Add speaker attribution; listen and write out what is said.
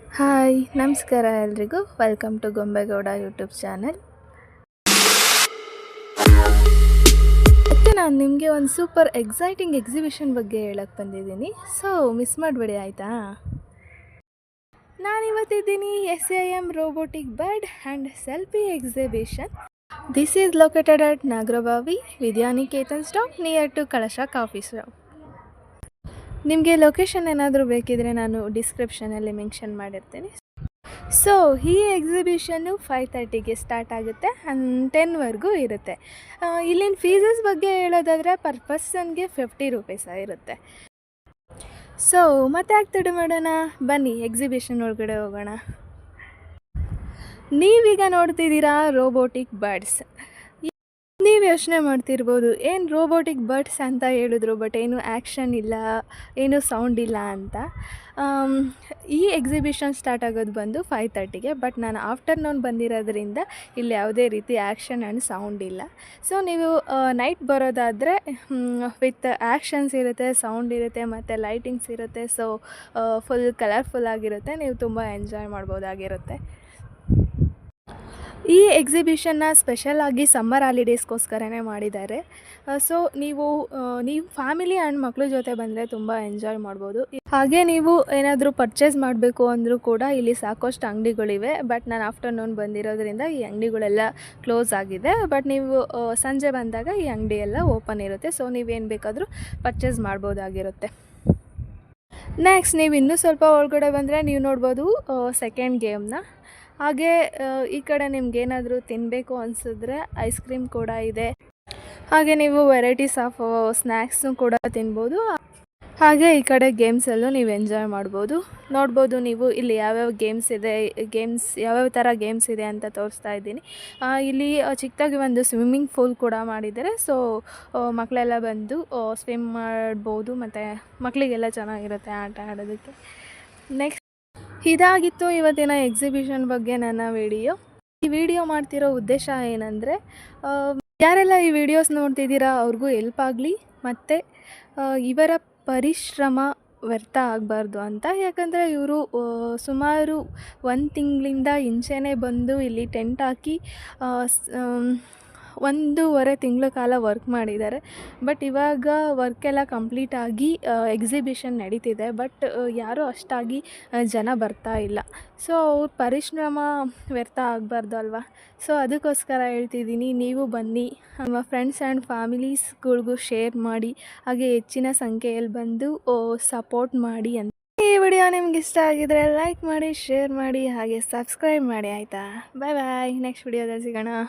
Speaker 1: Hi ನಮಸ್ಕಾರ ಎಲ್ರಿಗೂ welcome to ಗೊಂಬೆಗೌಡ YouTube channel. ಮತ್ತು ನಾನು ನಿಮಗೆ ಒಂದು ಸೂಪರ್ ಎಕ್ಸೈಟಿಂಗ್ ಎಕ್ಸಿಬಿಷನ್ ಬಗ್ಗೆ ಹೇಳಕ್ಕೆ ಬಂದಿದ್ದೀನಿ. ಸೊ ಮಿಸ್ ಮಾಡಬೇಡಿ ಆಯಿತಾ. ನಾನಿವತ್ತಿದ್ದೀನಿ SIM robotic bird and selfie exhibition. This is located at Nagarbhavi Vidyaniketan stop near to Kalasha coffee shop. ನಿಮಗೆ ಲೊಕೇಶನ್ ಏನಾದರೂ ಬೇಕಿದ್ರೆ ನಾನು ಡಿಸ್ಕ್ರಿಪ್ಷನಲ್ಲಿ ಮೆನ್ಷನ್ ಮಾಡಿರ್ತೀನಿ. ಸೊ ಈ ಎಕ್ಸಿಬಿಷನ್ನು 5:30ಗೆ ಸ್ಟಾರ್ಟ್ ಆಗುತ್ತೆ ಆ್ಯಂಡ್ 10ವರೆಗೂ ಇರುತ್ತೆ. ಇಲ್ಲಿನ ಫೀಸಸ್ ಬಗ್ಗೆ ಹೇಳೋದಾದರೆ ಪರ್ ಪರ್ಸನ್ಗೆ 50 ರೂಪೀಸ್ ಇರುತ್ತೆ. ಸೊ ಮತ್ತೆ ಯಾಕೆ ತಡ ಮಾಡೋಣ, ಬನ್ನಿ ಎಕ್ಸಿಬಿಷನ್ ಒಳಗಡೆ ಹೋಗೋಣ. ನೀವೀಗ ನೋಡ್ತಿದ್ದೀರಾ ರೋಬೋಟಿಕ್ ಬರ್ಡ್ಸ್. ನೀವು ಯೋಚನೆ ಮಾಡ್ತಿರ್ಬೋದು ಏನು ರೋಬೋಟಿಕ್ ಬರ್ಡ್ಸ್ ಅಂತ ಹೇಳಿದ್ರು, ಬಟ್ ಏನು ಆ್ಯಕ್ಷನ್ ಇಲ್ಲ, ಏನು ಸೌಂಡ್ ಇಲ್ಲ ಅಂತ. ಈ ಎಕ್ಸಿಬಿಷನ್ ಸ್ಟಾರ್ಟ್ ಆಗೋದು ಬಂದು 5:30ಗೆ, ಬಟ್ ನಾನು ಆಫ್ಟರ್ನೂನ್ ಬಂದಿರೋದ್ರಿಂದ ಇಲ್ಲಿ ಯಾವುದೇ ರೀತಿ ಆ್ಯಕ್ಷನ್ ಆ್ಯಂಡ್ ಸೌಂಡ್ ಇಲ್ಲ. ಸೊ ನೀವು ನೈಟ್ ಬರೋದಾದರೆ ವಿತ್ ಆ್ಯಕ್ಷನ್ಸ್ ಇರುತ್ತೆ, ಸೌಂಡ್ ಇರುತ್ತೆ ಮತ್ತು ಲೈಟಿಂಗ್ಸ್ ಇರುತ್ತೆ. ಸೊ ಫುಲ್ ಕಲರ್ಫುಲ್ ಆಗಿರುತ್ತೆ, ನೀವು ತುಂಬ ಎಂಜಾಯ್ ಮಾಡ್ಬೋದಾಗಿರುತ್ತೆ. ಈ ಎಕ್ಸಿಬಿಷನ್ನ ಸ್ಪೆಷಲಾಗಿ ಸಮ್ಮರ್ ಹಾಲಿಡೇಸ್ಗೋಸ್ಕರನೇ ಮಾಡಿದ್ದಾರೆ. ಸೊ ನೀವು ಫ್ಯಾಮಿಲಿ ಆ್ಯಂಡ್ ಮಕ್ಕಳ ಜೊತೆ ಬಂದರೆ ತುಂಬ ಎಂಜಾಯ್ ಮಾಡ್ಬೋದು. ಹಾಗೆ ನೀವು ಏನಾದರೂ ಪರ್ಚೇಸ್ ಮಾಡಬೇಕು ಅಂದರೂ ಕೂಡ ಇಲ್ಲಿ ಸಾಕಷ್ಟು ಅಂಗಡಿಗಳಿವೆ, ಬಟ್ ನಾನು ಆಫ್ಟರ್ನೂನ್ ಬಂದಿರೋದ್ರಿಂದ ಈ ಅಂಗಡಿಗಳೆಲ್ಲ ಕ್ಲೋಸ್ ಆಗಿದೆ. ಬಟ್ ನೀವು ಸಂಜೆ ಬಂದಾಗ ಈ ಅಂಗಡಿ ಎಲ್ಲ ಓಪನ್ ಇರುತ್ತೆ. ಸೊ ನೀವೇನು ಬೇಕಾದರೂ ಪರ್ಚೇಸ್ ಮಾಡ್ಬೋದಾಗಿರುತ್ತೆ. ನೆಕ್ಸ್ಟ್ ನೀವು ಇನ್ನೂ ಸ್ವಲ್ಪ ಒಳಗಡೆ ಬಂದರೆ ನೀವು ನೋಡ್ಬೋದು ಸೆಕೆಂಡ್ ಗೇಮ್ನ. ಹಾಗೆ ಈ ಕಡೆ ನಿಮ್ಗೇನಾದರೂ ತಿನ್ನಬೇಕು ಅನಿಸಿದ್ರೆ ಐಸ್ ಕ್ರೀಮ್ ಕೂಡ ಇದೆ. ಹಾಗೆ ನೀವು ವೆರೈಟೀಸ್ ಆಫ್ ಸ್ನ್ಯಾಕ್ಸು ಕೂಡ ತಿನ್ಬೋದು. ಹಾಗೆ ಈ ಕಡೆ ಗೇಮ್ಸಲ್ಲೂ ನೀವು ಎಂಜಾಯ್ ಮಾಡ್ಬೋದು. ನೋಡ್ಬೋದು ನೀವು ಇಲ್ಲಿ ಯಾವ್ಯಾವ ಯಾವ್ಯಾವ ಥರ ಗೇಮ್ಸ್ ಇದೆ ಅಂತ ತೋರಿಸ್ತಾ ಇದ್ದೀನಿ. ಇಲ್ಲಿ ಚಿಕ್ಕದಾಗಿ ಒಂದು ಸ್ವಿಮ್ಮಿಂಗ್ ಪೂಲ್ ಕೂಡ ಮಾಡಿದ್ದಾರೆ. ಸೊ ಮಕ್ಕಳೆಲ್ಲ ಬಂದು ಸ್ವಿಮ್ ಮಾಡ್ಬೋದು ಮತ್ತು ಮಕ್ಕಳಿಗೆಲ್ಲ ಚೆನ್ನಾಗಿರುತ್ತೆ ಆಟ ಆಡೋದಕ್ಕೆ. ನೆಕ್ಸ್ಟ್ ಇದಾಗಿತ್ತು ಇವತ್ತಿನ ಎಕ್ಸಿಬಿಷನ್ ಬಗ್ಗೆ ನನ್ನ ವಿಡಿಯೋ. ಈ ವಿಡಿಯೋ ಮಾಡ್ತಿರೋ ಉದ್ದೇಶ ಏನಂದರೆ, ಯಾರೆಲ್ಲ ಈ ವಿಡಿಯೋಸ್ ನೋಡ್ತಿದ್ದೀರಾ ಅವ್ರಿಗೂ ಹೆಲ್ಪ್ ಆಗಲಿ ಮತ್ತು ಇವರ ಪರಿಶ್ರಮ ವ್ಯರ್ಥ ಆಗಬಾರ್ದು ಅಂತ. ಯಾಕಂದರೆ ಇವರು ಸುಮಾರು 1 ತಿಂಗಳಿಂದ ಇಂಚೆನೇ ಬಂದು ಇಲ್ಲಿ ಟೆಂಟ್ ಹಾಕಿ 1.5 ತಿಂಗಳ ಕಾಲ ವರ್ಕ್ ಮಾಡಿದ್ದಾರೆ. ಬಟ್ ಇವಾಗ ವರ್ಕೆಲ್ಲ ಕಂಪ್ಲೀಟ್ ಆಗಿ ಎಕ್ಸಿಬಿಷನ್ ನಡೀತಿದೆ, ಬಟ್ ಯಾರೂ ಅಷ್ಟಾಗಿ ಜನ ಬರ್ತಾ ಇಲ್ಲ. ಸೊ ಅವ್ರ ಪರಿಶ್ರಮ ವ್ಯರ್ಥ ಆಗಬಾರ್ದು ಅಲ್ವಾ. ಸೊ ಅದಕ್ಕೋಸ್ಕರ ಹೇಳ್ತಿದ್ದೀನಿ, ನೀವು ಬನ್ನಿ, ನಮ್ಮ ಫ್ರೆಂಡ್ಸ್ ಆ್ಯಂಡ್ ಫ್ಯಾಮಿಲೀಸ್ಗಳಿಗೂ ಶೇರ್ ಮಾಡಿ, ಹಾಗೆ ಹೆಚ್ಚಿನ ಸಂಖ್ಯೆಯಲ್ಲಿ ಬಂದು ಸಪೋರ್ಟ್ ಮಾಡಿ ಅಂತ. ಈ ವಿಡಿಯೋ ನಿಮ್ಗೆ ಇಷ್ಟ ಆಗಿದರೆ ಲೈಕ್ ಮಾಡಿ, ಶೇರ್ ಮಾಡಿ, ಹಾಗೆ ಸಬ್ಸ್ಕ್ರೈಬ್ ಮಾಡಿ ಆಯಿತಾ. ಬಾಯ್ ಬಾಯ್, ನೆಕ್ಸ್ಟ್ ವಿಡಿಯೋದಲ್ಲಿ ಸಿಗೋಣ.